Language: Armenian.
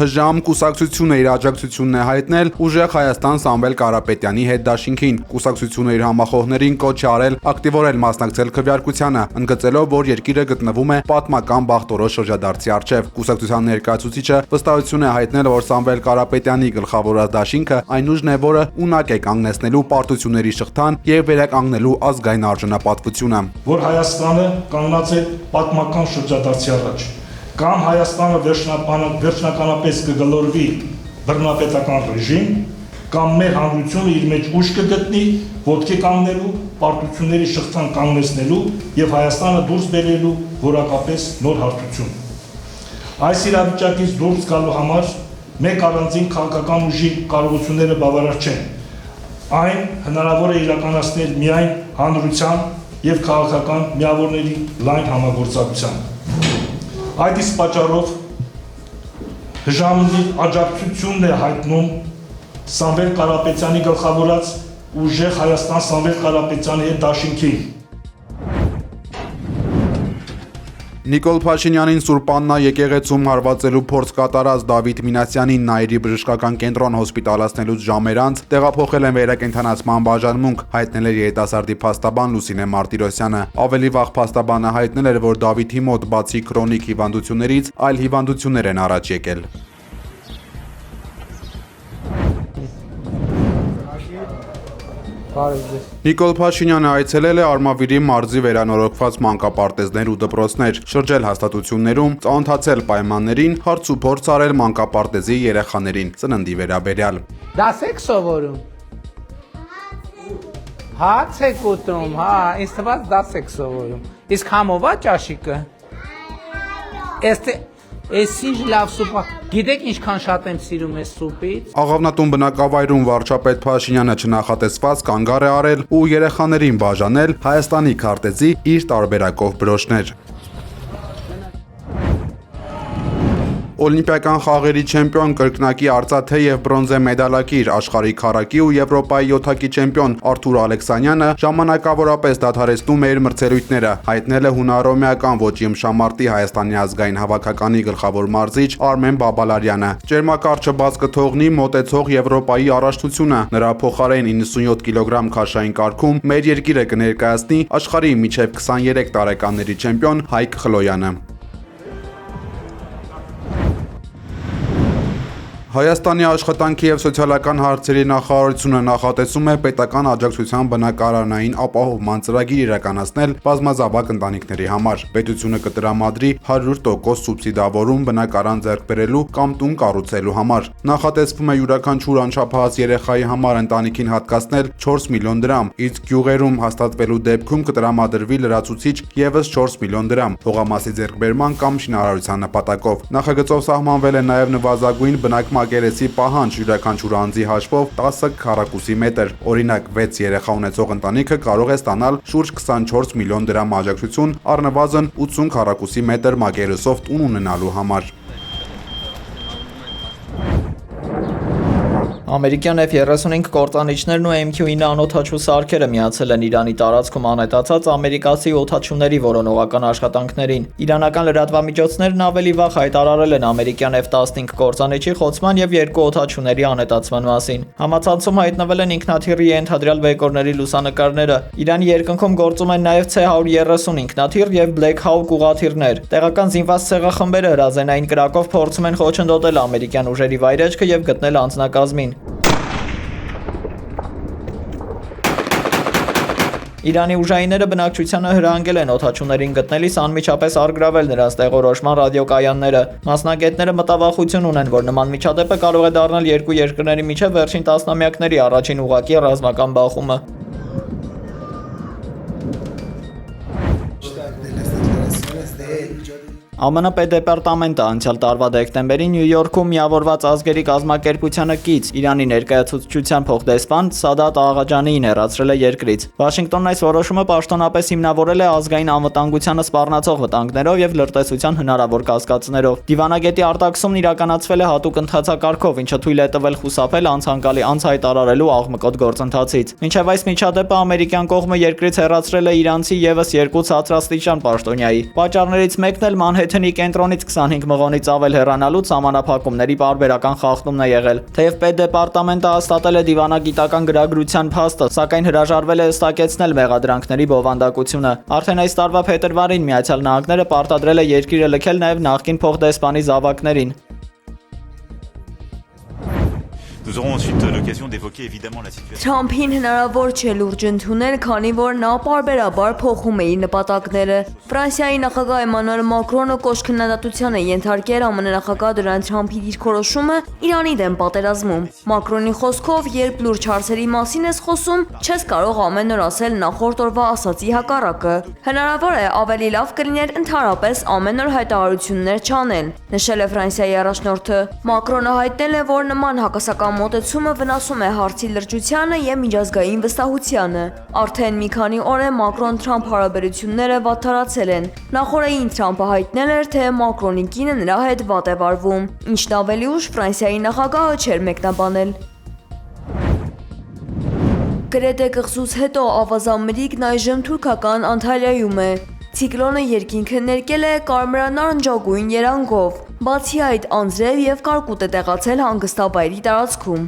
ՀԺԱՄ կուսակցությունը իր աջակցությունն է հայտնել ուժեղ Հայաստան Սամվել Կարապետյանի հետ դաշինքին։ Կուսակցությունը իր համախոհներին կոչ է արել ակտիվորեն մասնակցել քվեարկությանը, ընդգծելով, որ երկիրը գտնվում է պատմական բախտորոշ շրջադարձի առջև։ Կուսակցության ներկայացուցիչը վստահություն է հայտնել, որ Սամվել Կարապետյանի գլխավորած դաշինքը այն ուժն է, որը ունակ է կանգնեցնելու պարտությունների շղթան եւ վերականգնելու ազգային արժանապատվությունը։ Որ Հայաստանը կանգնած է պատմական շրջադարձի առաջ, կամ Հայաստանը վերջնականապես կգլորվի բռնապետական ռեժիմ, կամ մեր հանրությունը իր մեջ ուժ կգտնի ոտքի կանգնելու, պարտությունների շղթան կանգնեցնելու եւ Հայաստանը դուրս բերելու որակապես նոր հարթություն։ Այս իրավիճակից դուրս գալու համար մեկ առանձին քաղաքական ուժի կարողությունները բավարար չեն։ Այն հնարավոր է իրականացնել միայն հանրության եւ քաղաքական միավորների լայն համագործակցությամբ։ Այդ իսկ պատճառով ՀԺԱՄ-ի աջակցությունն է հայտնում Սամվել Կարապետյանի գլխավորած ուժեղ Հայաստան Սամվել Կարապետյանի հետ դաշինքին։ Նիկոլ Փաշինյանին Սուրբ Աննա եկեղեցում հարվածելու փորձ կատարած Դավիթ Մինասյանին Նայիրի բժշկական կենտրոն հոսպիտալացնելուց ժամեր անց տեղափոխել են վերակենդանացման բաժանմունք, հայտնել էր երիտասարդի փաստաբան Լուսինե Մարտիրոսյանը։ Ավելի վաղ փաստաբանը հայտնել էր, որ Դավիթի մոտ բացի քրոնիկ հիվանդություններից, այլ հիվանդություններ են առաջ եկել։ Նիկոլ Փաշինյանը այցելել է Արմավիրի մարզի վերանորոգված մանկապարտեզներ ու դպրոցներ, շրջել հաստատություններում, ծանոթացել պայմաններին, հարց ու փորձ արել մանկապարտեզի երեխաներին ծննդի վերաբերյալ։ Դաս եք սովորում։ Հաց եք ուտում, հա, ինձ թվաց դաս եք սովորում։ Իսկ համով է ճաշիկը։ Էս ինչ լավ սուպա։ Գիտեք ինչքան շատ եմ սիրում այս սուպից։ Աղավնատուն բնակավայրում վարչապետ Փաշինյանը չնախատեսված կանգար է արել ու երեխաներին բաժանել Հայաստանի քարտեզի իր տարբերակով բրոշներ։ Օլիմպիական խաղերի չեմպիոն կրկնակի արծաթե եւ բրոնզե մեդալակիր աշխարհի քառակի ու Եվրոպայի յոթակի չեմպիոն Արթուր Ալեքսանյանը ժամանակավորապես դադարեցնում է իր մրցելույթները, հայտնել է հունարոմեական ոճի ըմբշամարտի Հայաստանի ազգային հավաքականի գլխավոր մարզիչ Արմեն Բաբալարյանը։ Ջերմակառչը բաց կթողնի մոտեցող Եվրոպայի առաջնությունը, նրա փոխարեն 97 կիլոգրամ քաշային կարգում մեր երկիրը կներկայացնի աշխարհի միջև 23 տարեկանների չեմպիոն Հայկ Խլոյանը։ Հայաստանի աշխատանքի եւ սոցիալական հարցերի նախարարությունը նախատեսում է պետական աջակցության բնակարանային ապահովման ծրագիր իրականացնել բազմազավակ ընտանիքների համար։ Պետությունը կտրամադրի 100% սուբսիդավորում բնակարան ձեռք բերելու կամ տուն կառուցելու համար։ Նախատեսվում է յուրաքանչյուր անչափահաս երեխայի համար ընտանիքին հատկացնել 4 միլիոն դրամ, իսկ գյուղերում հաստատվելու դեպքում կտրամադրվի լրացուցիչ եւս 4 միլիոն դրամ հողամասի ձեռքբերման կամ շինարարության նպատակով։ Նախագծով սահմանվել է նաեւ նվազագույն բնակման մակերեսի պահանջ յուրաքանչյուր անձի հաշվով 10 քառակուսի մետր։ Օրինակ 6 երեխա ունեցող ընտանիքը կարող է ստանալ շուրջ 24 միլիոն դրամ աջակցություն առնվազն 80 քառակուսի մետր մակերեսով տուն ունենալու համար։ Ամերիկյան F-35 կործանիչներն ու MQ-9 անօդաչու սարքերը միացել են Իրանի տարածքում անհետացած ամերիկացի օդաչուների որոնողական աշխատանքներին։ Իրանական լրատվամիջոցներն ավելի վաղ հայտարարել են ամերիկյան F-15 կործանիչի խոցման եւ 2 օդաչուների անհետացման մասին։ Համացանցում հայտնվել են ինքնաթիռի ենթադրյալ բեկորների լուսանկարները։ Իրանի երկնքում գործում են նաեւ C-130 ինքնաթիռ եւ Black Hawk ուղղաթիռներ։ Տեղական զինված ցեղախմբերը հրազենային կրակով փորձում են խոչընդոտել ամերիկյան ուժերի վայրեջքը եւ գտնել անձնակազմին։ Իրանի ուժայինները բնակչությանը հրահանգել են օդաչուներին գտնելիս անմիջապես առգրավել նրանց տեղորոշման ռադիոկայանները։ Մասնագետները մտավախություն ունեն, որ նման միջադեպը կարող է դառնալ երկու երկրների միջև վերջին տասնամյակների առաջին ուղղակի ռազմական բախումը։ ԱՄՆ պետդեպարտամենտը անցյալ տարվա դեկտեմբերին Նյու Յորքում միավորված ազգերի կազմակերպությանը կից Իրանի ներկայացուցչության փոխդեսպան Սադատ Աղաջանիին հեռացրել է երկրից։ Վաշինգտոնն այս որոշումը պաշտոնապես հիմնավորել է ազգային անվտանգությանը սպառնացող վտանգներով եւ լրտեսության հնարավոր կասկածներով։ Դիվանագետի արտաքսումն իրականացվել է հատուկ ընթացակարգով, ինչը թույլ է տվել խուսափել անցանկալի անց հայտարարելու աղմկոտ գործընթացից։ Մինչև այս միջադեպը ամերիկյան կողմը երկրից հեռացրել է իրանցի եւս 2 ցածրաստիճան պաշտոնյայի։ Պատճառներից մեկն էլ Մանհեթ Թեթնի կենտրոնից 25 մղոնից ավել հեռանալու սահմանափակումների պարբերական խախտումն է եղել։ Թեև պետդեպարտամենտը հաստատել է դիվանագիտական գրագրության փաստը, սակայն հրաժարվել է հստակեցնել մեղադրանքների բովանդակությունը։ Արդեն այս տարվա փետրվարին Միացյալ Նահանգները պարտադրել է երկիրը լքել նաև նախկին փոխդեսպանի զավակներին։ Nous aurons ensuite l'occasion d'évoquer évidemment la situation. Թրամփին հնարավոր չէ լուրջ ընդունել, քանի որ նա պարբերաբար փոխում է իր նպատակները։ Ֆրանսիայի նախագահ Էմանուել Մակրոնը կոշտ քննադատության է ենթարկել ԱՄՆ նախագահ Դոնալդ Թրամփի դիրքորոշումը Իրանի դեմ պատերազմում։ Մակրոնի խոսքով, երբ լուրջ հարցերի մասին ես խոսում, չես կարող ամեն օր ասել նախորդ օրվա ասացի հակառակը։ Հնարավոր է ավելի լավ կլիներ ընդհանրապես ամեն օր հայտարարություններ չանել, նշել է Ֆրանսիայի առաջնորդը։ Մակրոնը հայտնել է, որ նման հակասական մոտեցումը վնասում է հարցի լրջությանը եւ միջազգային վստահությանը։ Արդեն մի քանի օր է Մակրոն-Թրամփ հարաբերությունները վատթարացել են։ Նախորդին Թրամփը հայտնել էր, թե Մակրոնի կինը նրա հետ վատ է վարվում, ինչն ավելի ուշ Ֆրանսիայի նախագահը չէր մեկնաբանել։ Գրեթե կղզուց հետո ավազամերիկն այժմ թուրքական Անտալիայում է։ Ցիկլոնը երկինքը ներկել է կարմրանարնջագույն երանգով։ Բացի այդ, անձրև եւ կարկուտ է տեղացել հանգստավայրի տարածքում։